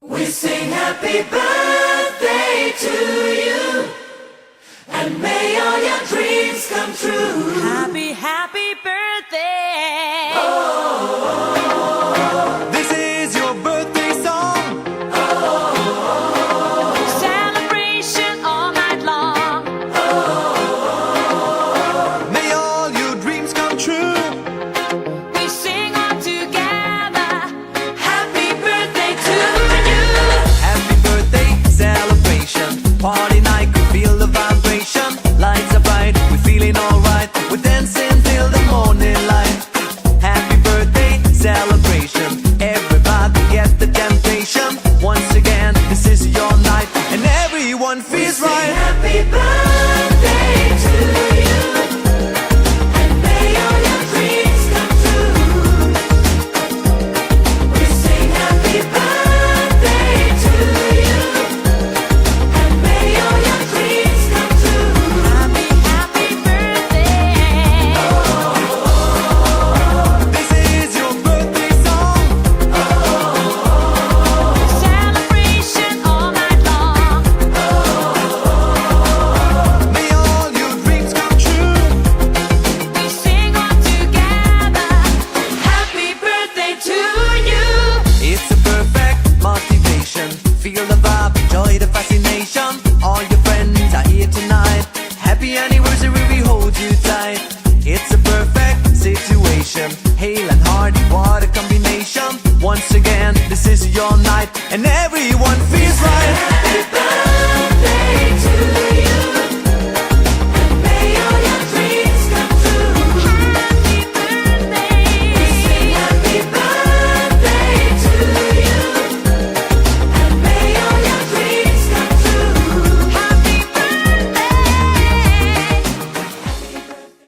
We sing happy birthday to you, and may all your dreams come true. Happy, happy birthday. This is your birthday song. Celebration all night long. May all your dreams come true. We sing all together. Happy birthday to you. Happy birthday celebration. Party night, could feel the vibration. Lights are bright, we're feeling alright. We're dancing till the morning light. Happy birthday celebration. Everybody get the temptation. Once again, this is your night, and everyone feels Sing right. happy birthday to you, and may all your dreams come true. We sing happy birthday to you, and may all your dreams come true. Happy, happy birthday. This is your birthday song. Celebration all night long. May all your dreams come true. We sing all together. Happy birthday to you. It's a perfect motivation. Feel the vibe, enjoy the fascination. All your friends are here tonight. Happy anniversary, we hold you tight. It's a perfect situation. Hale and hearty, what a combination. Once again, this is your night, and everyone feels right. Happy birthday